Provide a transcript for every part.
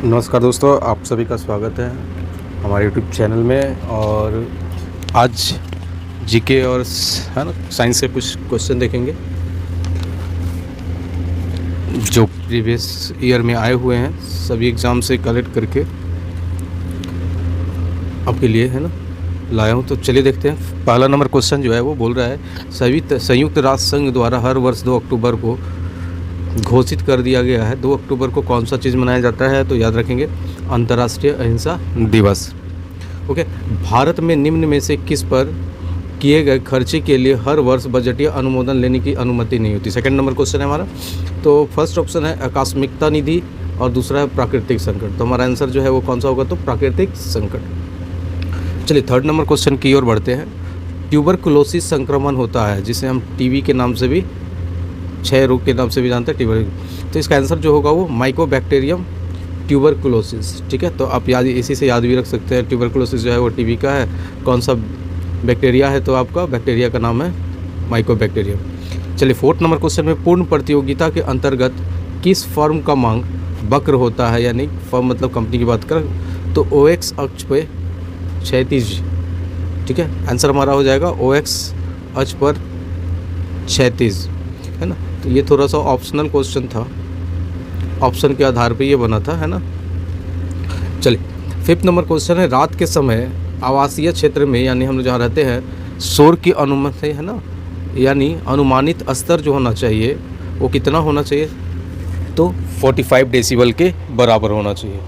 नमस्कार दोस्तों, आप सभी का स्वागत है हमारे यूट्यूब चैनल में। और आज जीके और है ना साइंस से कुछ क्वेश्चन देखेंगे जो प्रीवियस ईयर में आए हुए हैं, सभी एग्ज़ाम से कलेक्ट करके आपके लिए है ना लाया हूँ। तो चलिए देखते हैं। पहला नंबर क्वेश्चन जो है वो बोल रहा है, संयुक्त राष्ट्र संघ द्वारा हर वर्ष 2 अक्टूबर को घोषित कर दिया गया है। 2 अक्टूबर को कौन सा चीज़ मनाया जाता है? तो याद रखेंगे, अंतर्राष्ट्रीय अहिंसा दिवस। ओके। भारत में निम्न में से किस पर किए गए खर्चे के लिए हर वर्ष बजटीय अनुमोदन लेने की अनुमति नहीं होती? सेकंड नंबर क्वेश्चन है हमारा। तो फर्स्ट ऑप्शन है आकस्मिकता निधि और दूसरा है प्राकृतिक संकट। तो हमारा आंसर जो है वो कौन सा होगा? तो प्राकृतिक संकट। चलिए थर्ड नंबर क्वेश्चन की ओर बढ़ते हैं। ट्यूबरकुलोसिस संक्रमण होता है जिसे हम टीबी के नाम से भी, क्षय रोग के नाम से भी जानते हैं, ट्यूबर। तो इसका आंसर जो होगा वो माइकोबैक्टीरियम ट्यूबरकुलोसिस। ठीक है, तो आप याद इसी से याद भी रख सकते हैं। ट्यूबरकुलोसिस जो है वो टीबी का है। कौन सा बैक्टीरिया है? तो आपका बैक्टीरिया का नाम है माइकोबैक्टीरियम। चलिए फोर्थ नंबर क्वेश्चन में, पूर्ण प्रतियोगिता के अंतर्गत किस फर्म का मांग वक्र होता है? यानी फर्म मतलब कंपनी की बात करें तो OX अक्ष पे क्षैतिज। ठीक है, आंसर हमारा हो जाएगा OX अक्ष पर क्षैतिज, है ना। तो ये थोड़ा सा ऑप्शनल क्वेश्चन था, ऑप्शन के आधार पे ये बना था, है ना। चलिए फिफ्थ नंबर क्वेश्चन है, रात के समय आवासीय क्षेत्र में यानी हम लोग जहाँ रहते हैं शोर की अनुमति, है ना, यानी अनुमानित स्तर जो होना चाहिए वो कितना होना चाहिए? तो 45 डेसिबल के बराबर होना चाहिए।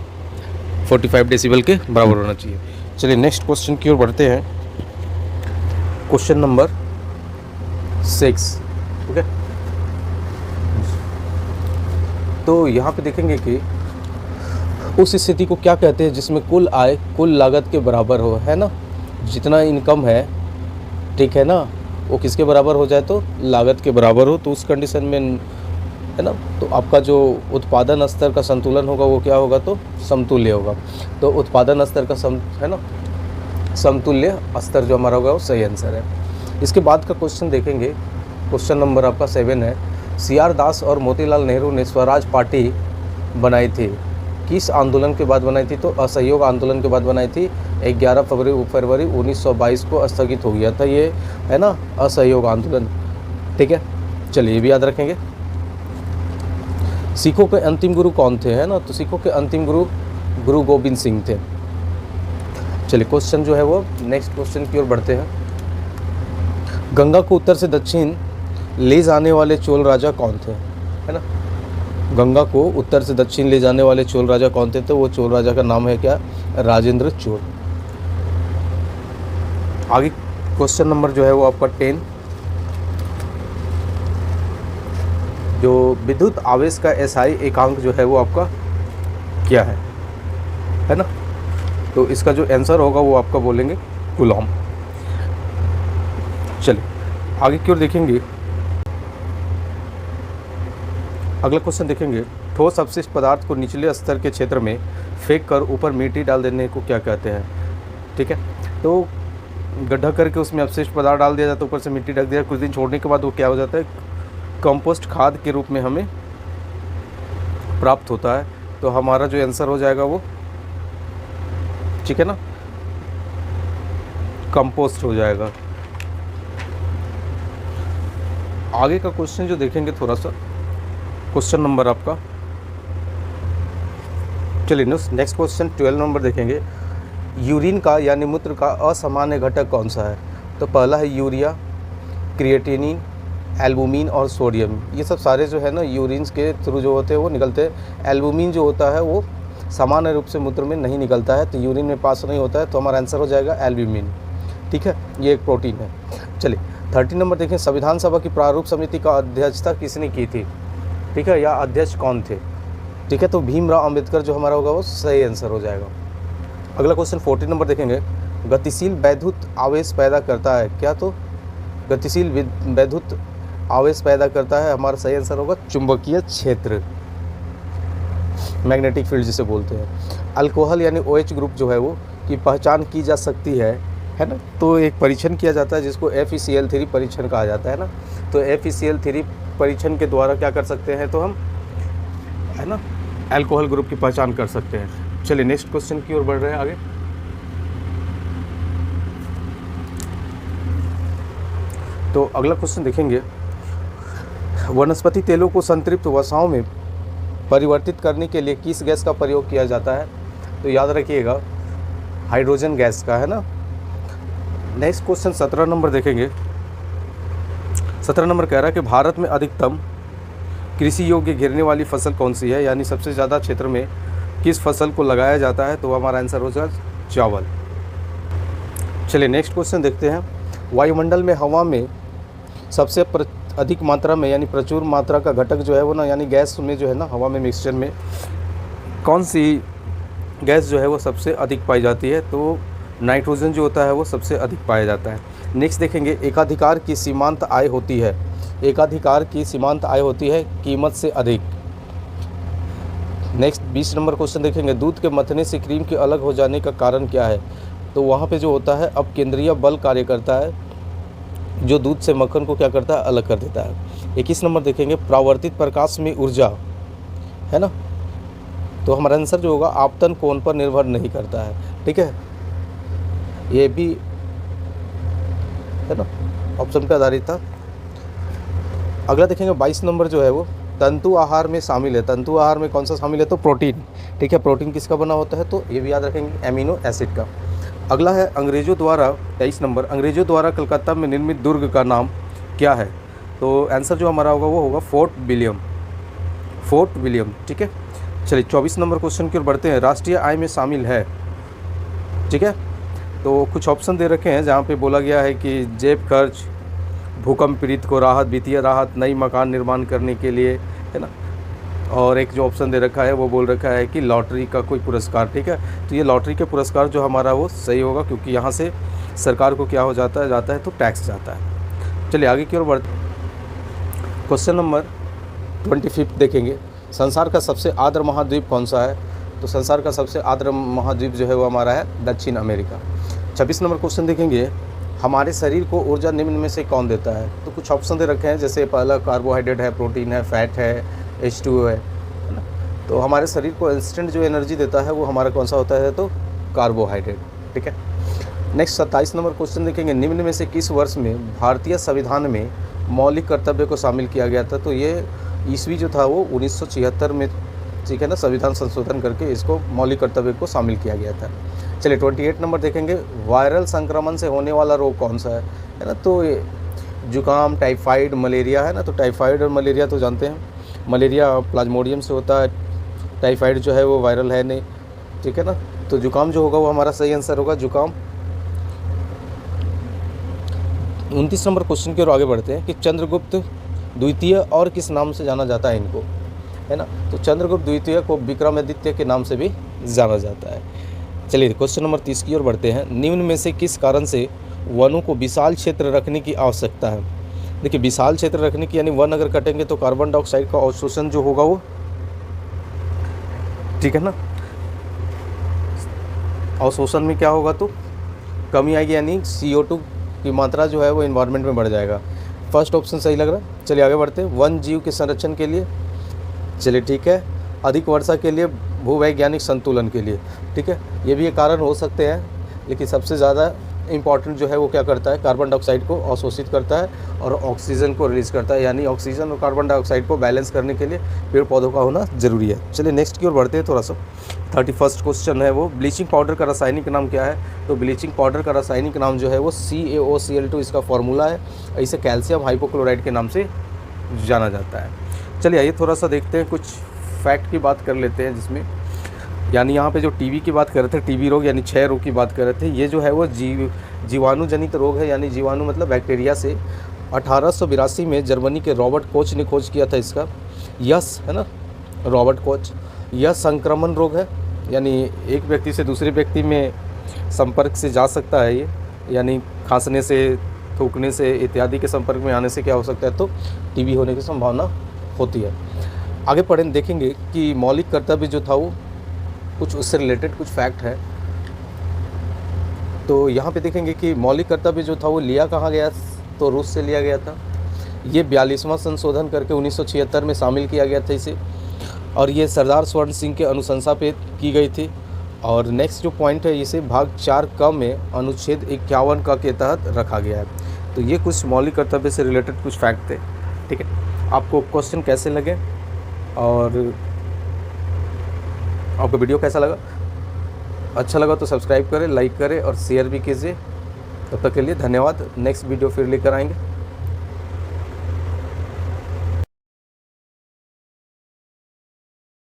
45 डेसिबल के बराबर होना चाहिए। चलिए नेक्स्ट क्वेश्चन की ओर बढ़ते हैं। Question number 6। ओके, तो यहाँ पे देखेंगे कि उस स्थिति को क्या कहते हैं जिसमें कुल आय कुल लागत के बराबर हो, है ना। जितना इनकम है, ठीक है ना, वो किसके बराबर हो जाए? तो लागत के बराबर हो। तो उस कंडीशन में, है ना, तो आपका जो उत्पादन स्तर का संतुलन होगा वो क्या होगा? तो समतुल्य होगा। तो उत्पादन स्तर का है ना, समतुल्य स्तर जो हमारा होगा वो सही आंसर है। इसके बाद का क्वेश्चन देखेंगे। क्वेश्चन नंबर आपका 7 है, CR दास और मोतीलाल नेहरू ने स्वराज पार्टी बनाई थी, किस आंदोलन के बाद बनाई थी? तो असहयोग आंदोलन के बाद बनाई थी। 11 फरवरी 1922 को स्थगित हो गया था ये, है ना, असहयोग आंदोलन। ठीक है, चलिए ये भी याद रखेंगे। सिखों के अंतिम गुरु कौन थे? है ना, तो सिखों के अंतिम गुरु गुरु गोविंद सिंह थे। चलिए क्वेश्चन जो है वो नेक्स्ट क्वेश्चन की ओर बढ़ते हैं। गंगा को उत्तर से दक्षिण ले जाने वाले चोल राजा कौन थे? है ना, गंगा को उत्तर से दक्षिण ले जाने वाले चोल राजा कौन थे? तो वो चोल राजा का नाम है क्या? राजेंद्र चोल। आगे क्वेश्चन नंबर जो है वो आपका 10, जो विद्युत आवेश का SI एकांक जो है वो आपका क्या है ना। तो इसका जो आंसर होगा वो आपका बोलेंगे कूलॉम। चलिए आगे की ओर देखेंगे। अगला क्वेश्चन देखेंगे, ठोस अपशिष्ट पदार्थ को निचले स्तर के क्षेत्र में फेंक कर ऊपर मिट्टी डाल देने को क्या कहते हैं? ठीक है, तो गड्ढा करके उसमें अपशिष्ट पदार्थ डाल दिया जाता है, ऊपर से मिट्टी ढक दिया, कुछ दिन छोड़ने के बाद वो क्या हो जाता है? कंपोस्ट खाद के रूप में हमें प्राप्त होता है। तो हमारा जो आंसर हो जाएगा वो, ठीक है ना, कंपोस्ट हो जाएगा। आगे का क्वेश्चन जो देखेंगे थोड़ा सा, क्वेश्चन नंबर आपका, चलिए नेक्स्ट क्वेश्चन 12 नंबर देखेंगे। यूरिन का यानी मूत्र का असामान्य घटक कौन सा है? तो पहला है यूरिया, क्रिएटिनिन, एल्बुमिन और सोडियम। ये सब सारे जो है ना यूरिन्स के थ्रू जो होते हैं वो निकलते हैं। एल्बुमिन जो होता है वो सामान्य रूप से मूत्र में नहीं निकलता है, तो यूरिन में पास नहीं होता है। तो हमारा आंसर हो जाएगा एल्बुमिन। ठीक है, ये एक प्रोटीन है। चलिए 13 नंबर देखें, संविधान सभा की प्रारूप समिति का अध्यक्षता किसने की थी? ठीक है, या अध्यक्ष कौन थे? ठीक है, तो भीमराव अंबेडकर जो हमारा होगा वो सही आंसर हो जाएगा। अगला क्वेश्चन 14 नंबर देखेंगे, गतिशील वैद्युत आवेश पैदा करता है क्या? तो गतिशील वैद्युत आवेश पैदा करता है, हमारा सही आंसर होगा चुंबकीय क्षेत्र, मैग्नेटिक फील्ड जिसे बोलते हैं। अल्कोहल यानी OH ग्रुप जो है वो की पहचान की जा सकती है ना। तो एक परीक्षण किया जाता है जिसको FeCl3 परीक्षण कहा जाता है ना। तो FeCl3 परीक्षण के द्वारा क्या कर सकते हैं? तो हम, है ना, अल्कोहल ग्रुप की पहचान कर सकते हैं। चलिए नेक्स्ट क्वेश्चन की ओर बढ़ रहे हैं आगे। तो अगला क्वेश्चन देखेंगे, वनस्पति तेलों को संतृप्त वसाओं में परिवर्तित करने के लिए किस गैस का प्रयोग किया जाता है? तो याद रखिएगा हाइड्रोजन गैस का, है ना। नेक्स्ट क्वेश्चन 17 नंबर देखेंगे। 17 नंबर कह रहा है कि भारत में अधिकतम कृषि योग्य गिरने वाली फसल कौन सी है, यानी सबसे ज़्यादा क्षेत्र में किस फसल को लगाया जाता है? तो हमारा आंसर हो जाएगा चावल। चलिए नेक्स्ट क्वेश्चन देखते हैं। वायुमंडल में हवा में सबसे अधिक मात्रा में यानी प्रचुर मात्रा का घटक जो है वो ना, यानी गैस में जो है ना, हवा में मिक्सचर में कौन सी गैस जो है वो सबसे अधिक पाई जाती है? तो नाइट्रोजन जो होता है वो सबसे अधिक पाया जाता है। नेक्स्ट देखेंगे, एकाधिकार की सीमांत आय होती है। एकाधिकार की सीमांत आय होती है कीमत से अधिक। नेक्स्ट 20 नंबर क्वेश्चन देखेंगे, दूध के मथने से क्रीम के अलग हो जाने का कारण क्या है? तो वहाँ पे जो होता है अब केंद्रीय बल कार्य करता है, जो दूध से मक्खन को क्या करता है? अलग कर देता है। 21 नंबर देखेंगे, परावर्तित प्रकाश में ऊर्जा, है ना। तो हमारा आंसर जो होगा आपतन कोण पर निर्भर नहीं करता है, ठीक है, ये भी है ना, ऑप्शन पे आधारित था। अगला देखेंगे 22 नंबर जो है वो तंतु आहार में शामिल है। तंतु आहार में कौन सा शामिल है? तो प्रोटीन, ठीक है। प्रोटीन किसका बना होता है? तो ये भी याद रखेंगे एमिनो एसिड का। अगला है अंग्रेज़ों द्वारा 23 नंबर, अंग्रेज़ों द्वारा कलकत्ता में निर्मित दुर्ग का नाम क्या है? तो आंसर जो हमारा होगा वो होगा फोर्ट विलियम, ठीक है। चलिए 24 नंबर क्वेश्चन की ओर बढ़ते हैं। राष्ट्रीय आय में शामिल है, ठीक है। तो कुछ ऑप्शन दे रखे हैं जहाँ पे बोला गया है कि जेब खर्च, भूकंप पीड़ित को राहत, वित्तीय राहत, नई मकान निर्माण करने के लिए, है ना। और एक जो ऑप्शन दे रखा है वो बोल रखा है कि लॉटरी का कोई पुरस्कार, ठीक है। तो ये लॉटरी के पुरस्कार जो हमारा वो सही होगा, क्योंकि यहाँ से सरकार को क्या हो जाता है तो टैक्स जाता है। चलिए आगे की ओर बढ़ते। क्वेश्चन नंबर 25 देखेंगे, संसार का सबसे आर्द्र महाद्वीप कौन सा है? तो संसार का सबसे आर्द्र महाद्वीप जो है वो हमारा है दक्षिण अमेरिका। 26 नंबर क्वेश्चन देखेंगे, हमारे शरीर को ऊर्जा निम्न में से कौन देता है? तो कुछ ऑप्शन दे रखे हैं, जैसे पहला कार्बोहाइड्रेट है, प्रोटीन है, फैट है, H2O है ना। तो हमारे शरीर को इंस्टेंट जो एनर्जी देता है वो हमारा कौन सा होता है? तो कार्बोहाइड्रेट, ठीक है। नेक्स्ट 27 नंबर क्वेश्चन देखेंगे, निम्न में से किस वर्ष में भारतीय संविधान में मौलिक कर्तव्य को शामिल किया गया था? तो ये ईस्वी जो था वो 1976 में, ठीक है ना, संविधान संशोधन करके इसको मौलिक कर्तव्य को शामिल किया गया था। चलिए 28 नंबर देखेंगे, वायरल संक्रमण से होने वाला रोग कौन सा है ना। तो ये जुकाम, टाइफाइड, मलेरिया, है ना। तो टाइफाइड और मलेरिया तो जानते हैं, मलेरिया प्लाज्मोडियम से होता है, टाइफाइड जो है वो वायरल है नहीं, ठीक है ना। तो जुकाम जो होगा वो हमारा सही आंसर होगा, जुकाम। 29 नंबर क्वेश्चन की ओर आगे बढ़ते हैं कि चंद्रगुप्त द्वितीय और किस नाम से जाना जाता है इनको, है ना। तो चंद्रगुप्त द्वितीय को विक्रमादित्य के नाम से भी जाना जाता है। चलिए क्वेश्चन नंबर 30 की ओर बढ़ते हैं, निम्न में से किस कारण से वनों को विशाल क्षेत्र रखने की आवश्यकता है? देखिए विशाल क्षेत्र रखने की, यानी वन अगर कटेंगे तो कार्बन डाइऑक्साइड का अवशोषण जो होगा वो, ठीक है ना, अवशोषण में क्या होगा तो कमी आएगी, यानी CO2 की मात्रा जो है वो इन्वायरमेंट में बढ़ जाएगा। फर्स्ट ऑप्शन सही लग रहा है। चलिए आगे बढ़ते हैं, वन जीव के संरक्षण के लिए, चलिए ठीक है, अधिक वर्षा के लिए, भूवैज्ञानिक संतुलन के लिए, ठीक है, ये भी एक कारण हो सकते हैं। लेकिन सबसे ज़्यादा इम्पॉर्टेंट जो है वो क्या करता है, कार्बन डाइऑक्साइड को अवशोषित करता है और ऑक्सीजन को रिलीज़ करता है, यानी ऑक्सीजन और कार्बन डाइऑक्साइड को बैलेंस करने के लिए पेड़ पौधों का होना ज़रूरी है। चलिए नेक्स्ट की ओर बढ़ते हैं थोड़ा सा। 31 क्वेश्चन है वो, ब्लीचिंग पाउडर का रासायनिक नाम क्या है? तो ब्लीचिंग पाउडर का रासायनिक नाम जो है वो CaOCl2 इसका फॉर्मूला है। इसे कैल्शियम हाइपोक्लोराइड के नाम से जाना जाता है। चलिए आइए थोड़ा सा देखते हैं, कुछ फैक्ट की बात कर लेते हैं, जिसमें यानी यहाँ पे जो टीबी की बात कर रहे थे, टीबी रोग यानी क्षय रोग की बात कर रहे थे, ये जो है वो जीवाणु जनित रोग है, यानी जीवाणु मतलब बैक्टीरिया से। 1882 में जर्मनी के रॉबर्ट कोच ने खोज किया था इसका, यस, है ना, रॉबर्ट कोच। यह संक्रमण रोग है, यानी एक व्यक्ति से दूसरे व्यक्ति में संपर्क से जा सकता है ये, यानी खांसने से, थूकने से इत्यादि के संपर्क में आने से क्या हो सकता है तो टीबी होने की संभावना होती है। आगे पढ़ें, देखेंगे कि मौलिक कर्तव्य जो था वो कुछ उससे रिलेटेड कुछ फैक्ट है। तो यहाँ पे देखेंगे कि मौलिक कर्तव्य जो था वो लिया कहाँ गया, तो रूस से लिया गया था। ये 42वां संशोधन करके 1976 में शामिल किया गया था इसे। और ये सरदार स्वर्ण सिंह के अनुशंसा पे की गई थी। और नेक्स्ट जो पॉइंट है, इसे भाग 4 क में अनुच्छेद 51 क के तहत रखा गया है। तो ये कुछ मौलिक कर्तव्य से रिलेटेड कुछ फैक्ट थे। ठीक है, आपको क्वेश्चन कैसे लगे और आपको वीडियो कैसा लगा? अच्छा लगा तो सब्सक्राइब करें, लाइक करें और शेयर भी कीजिए। तब तक के लिए धन्यवाद। नेक्स्ट वीडियो फिर लेकर आएंगे।